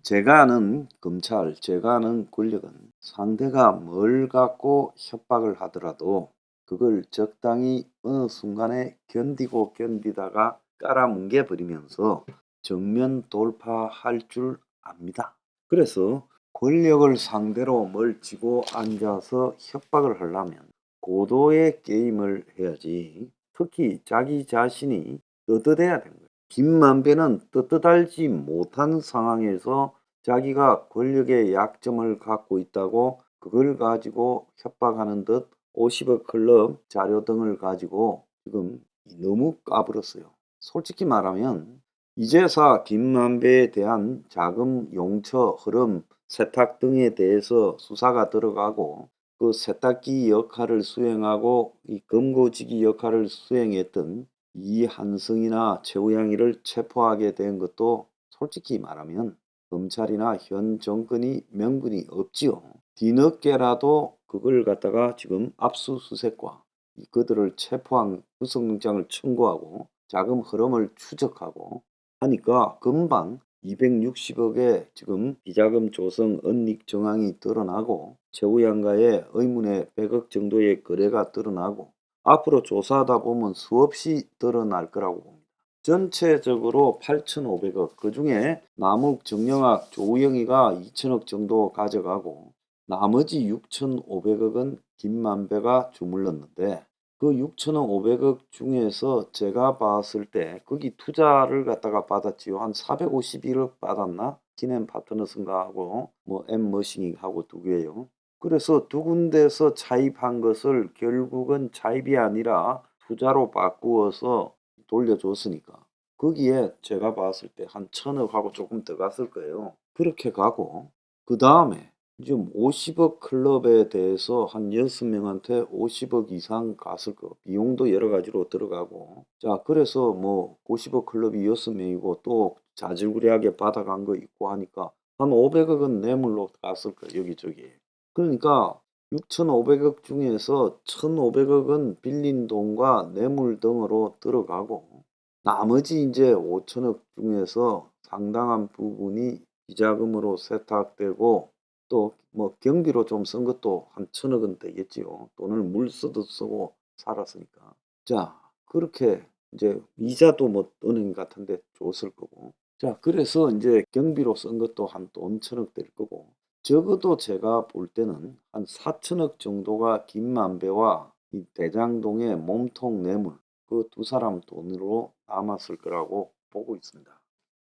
제가 아는 검찰, 제가 아는 권력은 상대가 뭘 갖고 협박을 하더라도 그걸 적당히 어느 순간에 견디고 견디다가 깔아뭉개 버리면서 정면 돌파할 줄 압니다. 그래서 권력을 상대로 뭘 쥐고 앉아서 협박을 하려면 고도의 게임을 해야지, 특히 자기 자신이 떳떳해야 되는 거예요. 김만배는 떳떳하지 못한 상황에서 자기가 권력의 약점을 갖고 있다고 그걸 가지고 협박하는 듯 50억 클럽 자료 등을 가지고 지금 너무 까불었어요. 솔직히 말하면 이제사 김만배에 대한 자금 용처 흐름 세탁 등에 대해서 수사가 들어가고, 그 세탁기 역할을 수행하고 이 검거지기 역할을 수행했던 이한승이나 최우양이를 체포하게 된 것도 솔직히 말하면 검찰이나 현 정권이 명분이 없지요. 뒤늦게라도 그걸 갖다가 지금 압수수색과 그들을 체포한 구속영장을 청구하고 자금 흐름을 추적하고 하니까 금방 260억의 지금 비자금 조성 은닉 정황이 드러나고 최우양과의 의문의 100억 정도의 거래가 드러나고 앞으로 조사하다 보면 수없이 드러날 거라고 봅니다. 전체적으로 8,500억, 그중에 남욱, 정영학, 조우영이가 2천억 정도 가져가고 나머지 6,500억은 김만배가 주물렀는데, 그 6,500억 중에서 제가 봤을 때 거기 투자를 갖다가 받았지요. 한 451억 받았나? 기넨 파트너스인가 하고 뭐 엠머싱하고 두 개요. 그래서 두 군데서 차입한 것을 결국은 차입이 아니라 투자로 바꾸어서 돌려줬으니까 거기에 제가 봤을 때 한 1,000억하고 조금 더 갔을 거예요. 그렇게 가고 그 다음에 지금 50억 클럽에 대해서 한 6명한테 50억 이상 갔을 거. 비용도 여러 가지로 들어가고. 자, 그래서 뭐 50억 클럽이 6명이고 또 자질구레하게 받아간 거 있고 하니까 한 500억은 뇌물로 갔을 거예요, 여기저기. 그러니까 6,500억 중에서 1,500억은 빌린 돈과 뇌물 등으로 들어가고 나머지 이제 5천억 중에서 상당한 부분이 비자금으로 세탁되고 또 뭐 경비로 좀 쓴 것도 한 1,000억은 되겠지요. 돈을 물 쓰듯 쓰고 살았으니까. 자, 그렇게 이제 이자도 뭐 은행 같은데 줬을 거고. 자, 그래서 이제 경비로 쓴 것도 한 돈 1,000억 될 거고. 적어도 제가 볼 때는 한 4천억 정도가 김만배와 이 대장동의 몸통 뇌물, 그 두 사람 돈으로 남았을 거라고 보고 있습니다.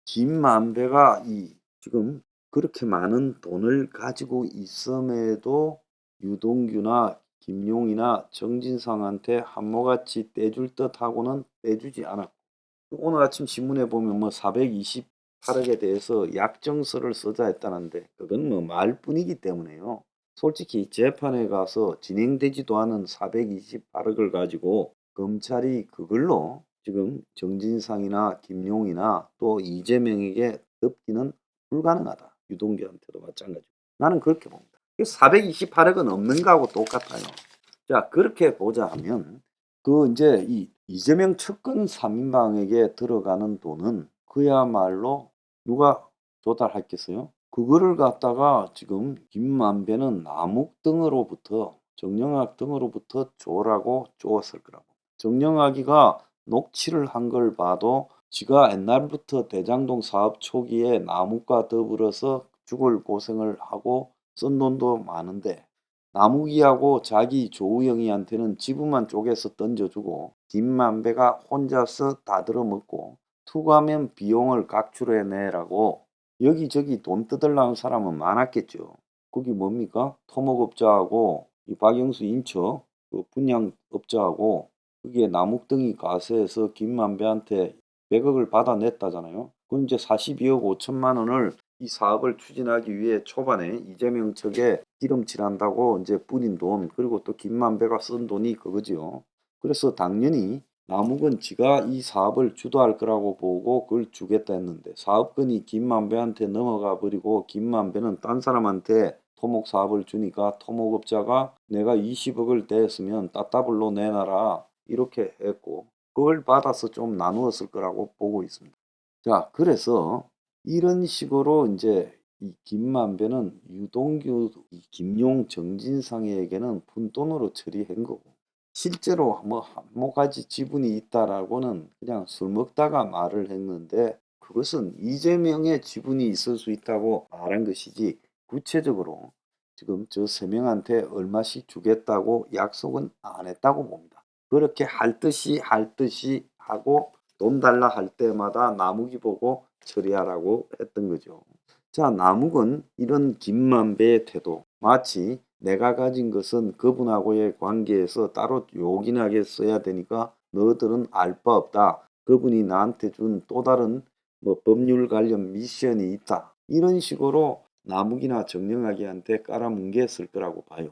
김만배가 이 지금 그렇게 많은 돈을 가지고 있음에도 유동규나 김용이나 정진상한테 한모같이 떼줄 듯하고는 떼주지 않았고, 오늘 아침 신문에 보면 뭐 428억에 대해서 약정서를 쓰자 했다는데 그건 뭐 말뿐이기 때문에요. 솔직히 재판에 가서 진행되지도 않은 428억을 가지고 검찰이 그걸로 지금 정진상이나 김용이나 또 이재명에게 덮기는 불가능하다. 유동규한테도 마찬가지고. 나는 그렇게 봅니다. 428억은 없는 거하고 똑같아요. 자, 그렇게 보자 하면 그 이제 이 이재명 측근 3인방에게 들어가는 돈은 그야말로 누가 조달했겠어요? 그거를 갖다가 지금 김만배는 남욱 등으로부터, 정영학 등으로부터 줘라고 쪼았을 거라고. 정영학이가 녹취를 한 걸 봐도 지가 옛날부터 대장동 사업 초기에 남욱과 더불어서 죽을 고생을 하고 쓴 돈도 많은데 남욱이하고 자기 조우영이한테는 지분만 쪼개서 던져주고 김만배가 혼자서 다 들어먹고 투과면 비용을 각출해내라고 여기저기 돈 뜯으려는 사람은 많았겠죠. 거기 뭡니까? 토목업자하고 이 박영수 인처 그 분양업자하고 그게 남욱등이 가세해서 김만배한테 100억을 받아냈다잖아요. 그럼 이제 42억 5천만 원을 이 사업을 추진하기 위해 초반에 이재명 측에 기름칠한다고 이제 뿌린 돈, 그리고 또 김만배가 쓴 돈이 그거지요. 그래서 당연히 남욱은 지가 이 사업을 주도할 거라고 보고 그걸 주겠다 했는데 사업권이 김만배한테 넘어가 버리고 김만배는 딴 사람한테 토목 사업을 주니까 토목업자가 내가 20억을 댔으면 따따블로 내놔라 이렇게 했고 그걸 받아서 좀 나누었을 거라고 보고 있습니다. 자, 그래서 이런 식으로 이제 이 김만배는 유동규, 이 김용, 정진상에게는 푼돈으로 처리한 거고 실제로 뭐 한모가지 지분이 있다라고는 그냥 술 먹다가 말을 했는데 그것은 이재명의 지분이 있을 수 있다고 말한 것이지 구체적으로 지금 저 세 명한테 얼마씩 주겠다고 약속은 안 했다고 봅니다. 그렇게 할 듯이 하고 돈 달라 할 때마다 나무기 보고 처리하라고 했던 거죠. 자, 남욱은 이런 김만배의 태도, 마치 내가 가진 것은 그분하고의 관계에서 따로 요긴하게 써야 되니까 너희들은 알 바 없다. 그분이 나한테 준 또 다른 뭐 법률 관련 미션이 있다. 이런 식으로 남욱이나 정영학이한테 깔아뭉갰을 거라고 봐요.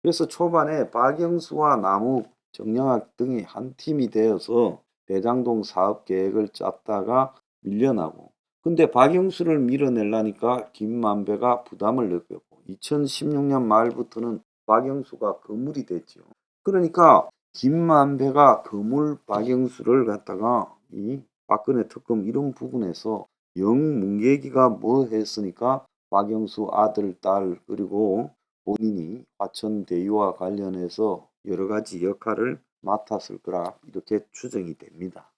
그래서 초반에 박영수와 남욱, 정영학 등이 한 팀이 되어서 대장동 사업 계획을 짰다가 밀려나고 근데 박영수를 밀어내려니까 김만배가 부담을 느꼈고 2016년 말부터는 박영수가 거물이 됐죠. 그러니까 김만배가 거물 박영수를 갖다가 이 박근혜 특검 이런 부분에서 영뭉개기가 뭐 했으니까 박영수 아들, 딸 그리고 본인이 화천대유와 관련해서 여러 가지 역할을 맡았을 거라 이렇게 추정이 됩니다.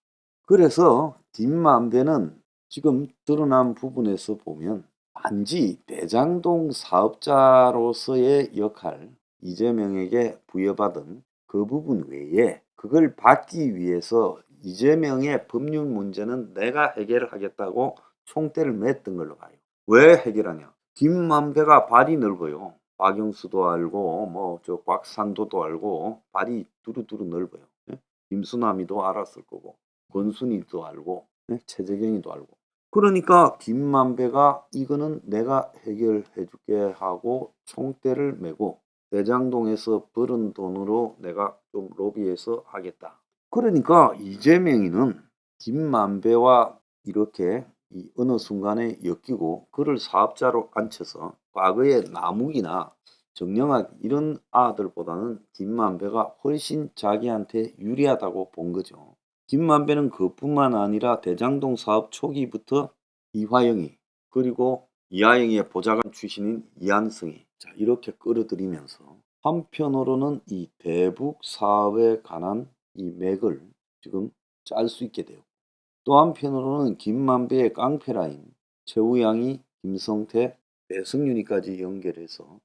그래서 김만배는 지금 드러난 부분에서 보면 단지 대장동 사업자로서의 역할, 이재명에게 부여받은 그 부분 외에 그걸 받기 위해서 이재명의 법률 문제는 내가 해결하겠다고 총대를 맸던 걸로 봐요. 왜 해결하냐? 김만배가 발이 넓어요. 박영수도 알고 뭐 저 곽상도도 알고 발이 두루두루 넓어요. 예? 김수남이도 알았을 거고 권순일도 알고 최재경이도 알고 그러니까 김만배가 이거는 내가 해결해 줄게 하고 총대를 메고 대장동에서 벌은 돈으로 내가 좀 로비해서 하겠다. 그러니까 이재명이는 김만배와 이렇게 이 어느 순간에 엮이고 그를 사업자로 앉혀서 과거의 남욱이나 정영학 이런 아들보다는 김만배가 훨씬 자기한테 유리하다고 본 거죠. 김만배는 그뿐만 아니라 대장동 사업 초기부터 이화영이 그리고 이화영의 보좌관 출신인 이한승이 자, 이렇게 끌어들이면서 한편으로는 이 대북 사업에 관한 이 맥을 지금 짤 수 있게 되고 또 한편으로는 김만배의 깡패라인 최우양이 김성태, 배승윤이까지 연결해서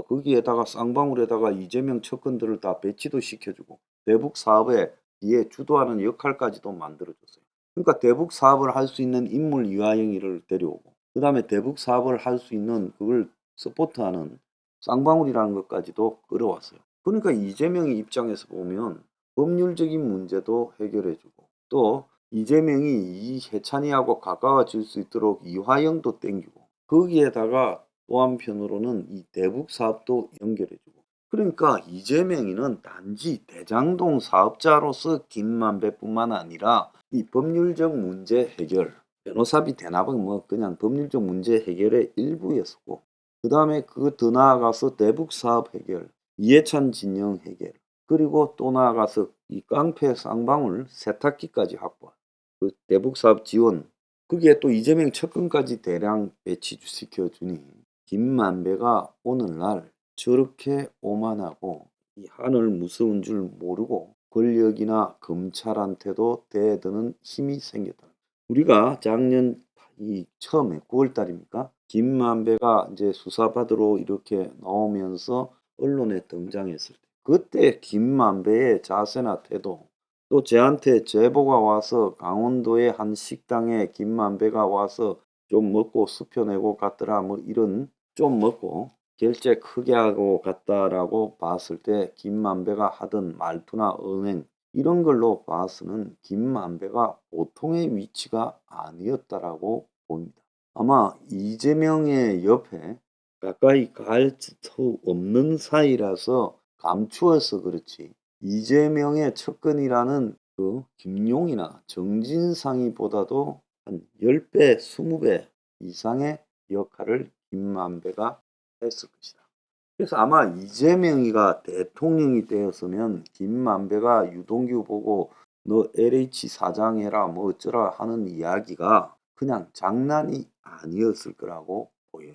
거기에다가 쌍방울에다가 이재명 측근들을 다 배치도 시켜주고 대북 사업에 뒤에 주도하는 역할까지도 만들어줬어요. 그러니까 대북 사업을 할 수 있는 인물 이화영이를 데려오고 그 다음에 대북 사업을 할 수 있는 그걸 서포트하는 쌍방울이라는 것까지도 끌어왔어요. 그러니까 이재명의 입장에서 보면 법률적인 문제도 해결해주고 또 이재명이 이해찬이하고 가까워질 수 있도록 이화영도 땡기고 거기에다가 또 한편으로는 이 대북 사업도 연결해주고 그러니까 이재명이는 단지 대장동 사업자로서 김만배뿐만 아니라 이 법률적 문제 해결 변호사비 대납은 뭐 그냥 법률적 문제 해결의 일부였었고 그 다음에 그 더 나아가서 대북 사업 해결 이해찬 진영 해결 그리고 또 나아가서 이 깡패 쌍방울 세탁기까지 확보 그 대북 사업 지원 거기에 또 이재명 측근까지 대량 배치시켜 주니 김만배가 오늘날 저렇게 오만하고 이 하늘 무서운 줄 모르고 권력이나 검찰한테도 대드는 힘이 생겼다. 우리가 작년 이 처음에 9월 달입니까? 김만배가 이제 수사받으러 이렇게 나오면서 언론에 등장했을 때 그때 김만배의 자세나 태도 또 저한테 제보가 와서 강원도의 한 식당에 김만배가 와서 좀 먹고 수표내고 갔더라 뭐 이런 좀 먹고 결제 크게 하고 갔다라고 봤을 때 김만배가 하던 말투나 언행 이런 걸로 봐서는 김만배가 보통의 위치가 아니었다라고 봅니다. 아마 이재명의 옆에 가까이 갈 수 없는 사이라서 감추어서 그렇지 이재명의 측근이라는 그 김용이나 정진상이보다도 한 10배, 20배 이상의 역할을 김만배가 했을 것이다. 그래서 아마 이재명이가 대통령이 되었으면 김만배가 유동규 보고 너 LH 사장 해라 뭐 어쩌라 하는 이야기가 그냥 장난이 아니었을 거라고 보여요.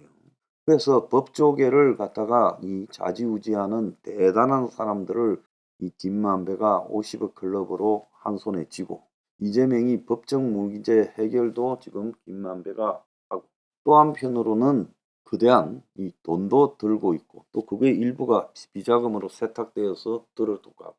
그래서 법조계를 갖다가 이 좌지우지하는 대단한 사람들을 이 김만배가 50억 클럽으로 한 손에 쥐고, 이재명이 법적 무기제 해결도 지금 김만배가 하고, 또 한편으로는 거대한 이 돈도 들고 있고, 또 그게 일부가 비자금으로 세탁되어서 들어도 가고,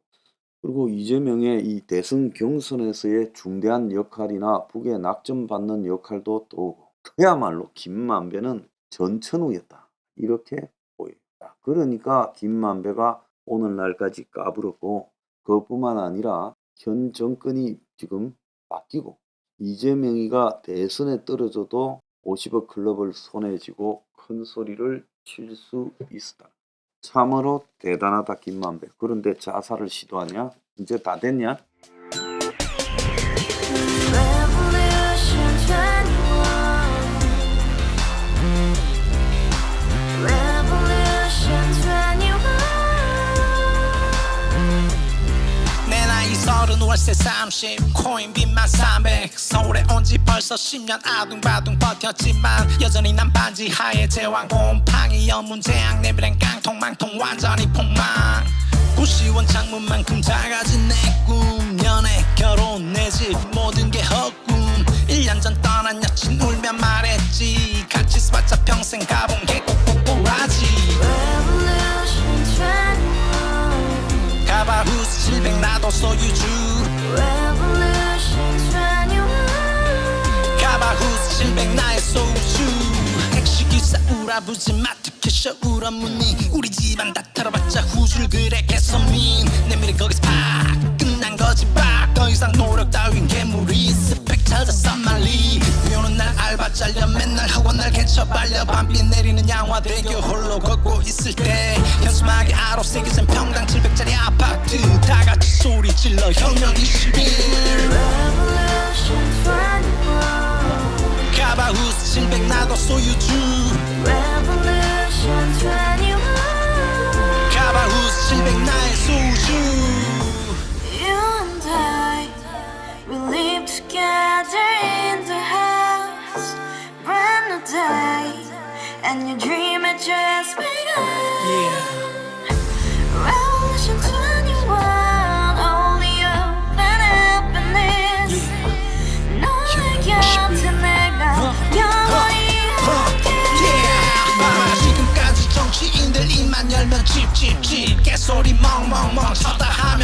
그리고 이재명의 이 대선 경선에서의 중대한 역할이나 북에 낙점받는 역할도 또 오고, 그야말로 김만배는 전천후였다, 이렇게 보입니다. 그러니까 김만배가 오늘날까지 까불었고, 그것뿐만 아니라 현 정권이 지금 바뀌고 이재명이가 대선에 떨어져도 50억 클럽을 손에 쥐고 큰 소리를 칠 수 있었다. 참으로 대단하다 김만배. 그런데 자살을 시도하냐? 이제 다 됐냐? 내 나이 30 월세 30 코인빚만 300 서울에 온 지 벌써 10년 아둥바둥 버텼지만 여전히 난 반지 하에 제왕 곰팡이 연문제약 내 미래는 깡통망통 완전히 폭망 고시원 창문만큼 작아진 내 꿈 연애 결혼 내 집 모든 게 헛꿈 1년 전 떠난 여친 울며 말했지 같이 써봤자 평생 가본 게 꼭꼭꼬라지 가바후스 700 나도 소유주 가바후스 700 나의 소주 택시기사 우라부지 마트 캐셔 울어무니 우리 집안 다 털어봤자 후줄 그래 개선민 내 미래 거기서 팍 끝난 거지 팍더 이상 노력 따윈 괴물이 스펙 찾아서 말리 비오는 날 알바 잘려 맨날 학원 날 개쳐 발려 밤비 내리는 양화대교 홀로 걷고 있을 때 현수막에 아로 새겨진 평당 700짜리 아파트 다같이 소리 질러 혁명 21 가바후스 700 나도 소유주 가바후스 700 나의 소주 You and I, we live together in the house, brand new day, and your dream had just begun. Revolution 21, only open happiness. 너의 곁에 내가 영원히 지금까지 정치인들 입만 열면 찝찝찝 개소리 멍멍멍 쳐다 하면